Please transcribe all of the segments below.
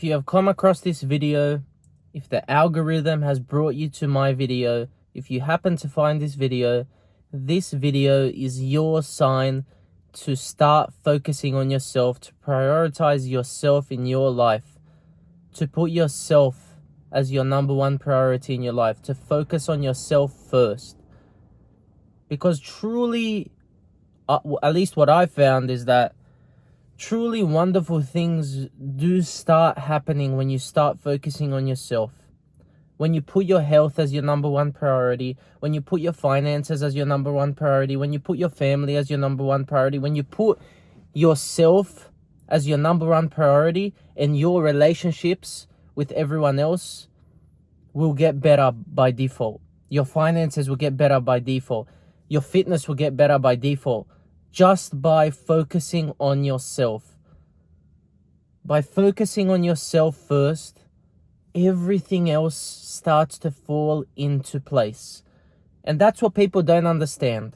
if you have come across this video, if the algorithm has brought you to my video, if you happen to find this video is your sign to start focusing on yourself, to prioritize yourself in your life, to put yourself as your number one priority in your life, to focus on yourself first. Because truly, at least what I found is that truly wonderful things do start happening when you start focusing on yourself. When you put your health as your number one priority, when you put your finances as your number one priority, when you put your family as your number one priority, when you put yourself as your number one priority, and your relationships with everyone else will get better by default. Your finances will get better by default. Your fitness will get better by default. Just by focusing on yourself. By focusing on yourself first, everything else starts to fall into place. And that's what people don't understand.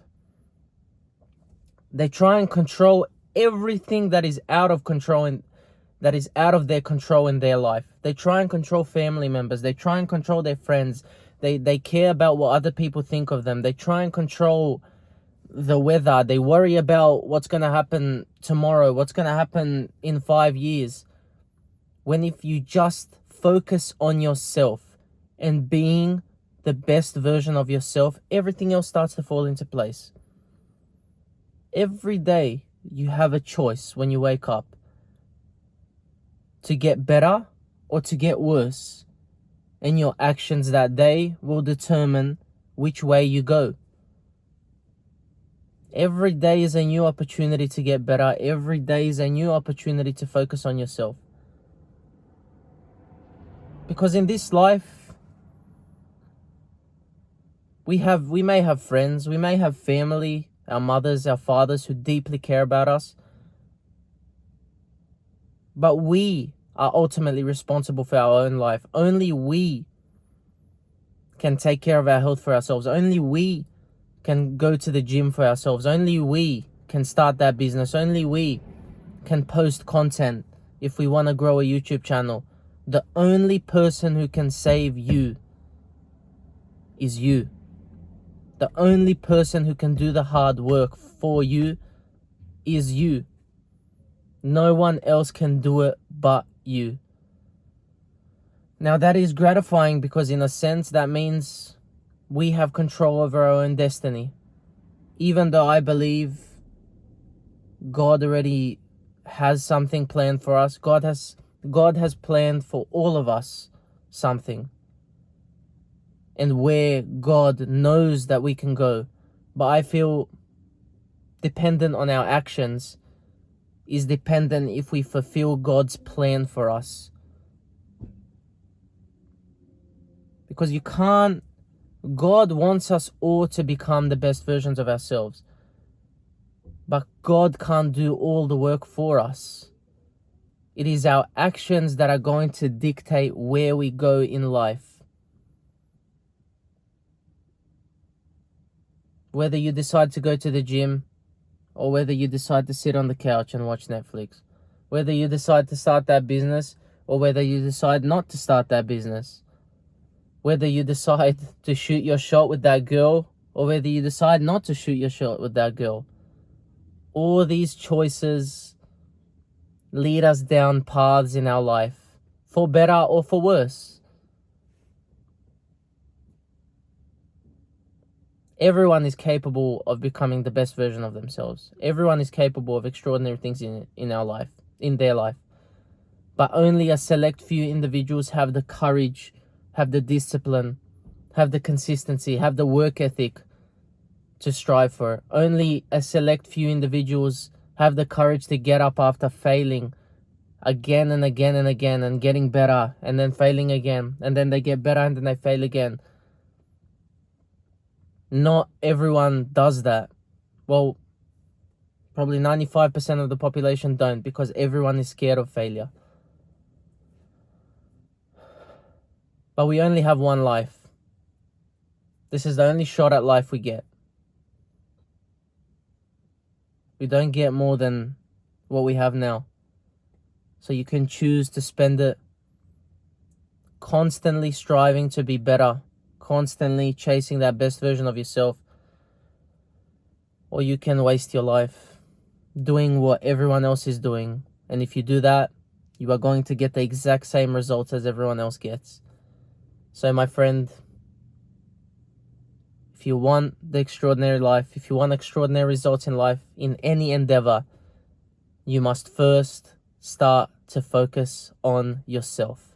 They try and control everything that is out of control and that is out of their control in their life. They try and control family members. They try and control their friends. They care about what other people think of them. They try and control the weather. They worry about what's going to happen tomorrow, what's going to happen in 5 years. When if you just focus on yourself and being the best version of yourself, everything else starts to fall into place. Every day you have a choice when you wake up to get better or to get worse. And your actions that day will determine which way you go. Every day is a new opportunity to get better. Every day is a new opportunity to focus on yourself. Because in this life, we may have friends, we may have family, our mothers, our fathers who deeply care about us. But we are ultimately responsible for our own life. Only we can take care of our health for ourselves. Only we can go to the gym for ourselves. Only we can start that business. Only we can post content if we want to grow a YouTube channel. The only person who can save you is you. The only person who can do the hard work for you is you. No one else can do it but you. Now that is gratifying because in a sense that means we have control over our own destiny. Even though I believe God already has something planned for us. God has planned for all of us something. And where God knows that we can go. But I feel dependent on our actions is dependent if we fulfill God's plan for us. Because God wants us all to become the best versions of ourselves. But God can't do all the work for us. It is our actions that are going to dictate where we go in life. Whether you decide to go to the gym or whether you decide to sit on the couch and watch Netflix. Whether you decide to start that business or whether you decide not to start that business. Whether you decide to shoot your shot with that girl or whether you decide not to shoot your shot with that girl. All these choices lead us down paths in our life, for better or for worse. Everyone is capable of becoming the best version of themselves. Everyone is capable of extraordinary things in our life, in their life. But only a select few individuals have the courage, have the discipline, have the consistency, have the work ethic to strive for. Only a select few individuals have the courage to get up after failing again and again and again and getting better and then failing again. And then they get better and then they fail again. Not everyone does that. Well, probably 95% of the population don't because everyone is scared of failure. But we only have one life. This is the only shot at life we get. We don't get more than what we have now. So you can choose to spend it constantly striving to be better, constantly chasing that best version of yourself, or you can waste your life doing what everyone else is doing. And if you do that, you are going to get the exact same results as everyone else gets. So my friend, if you want the extraordinary life, if you want extraordinary results in life, in any endeavor, you must first start to focus on yourself.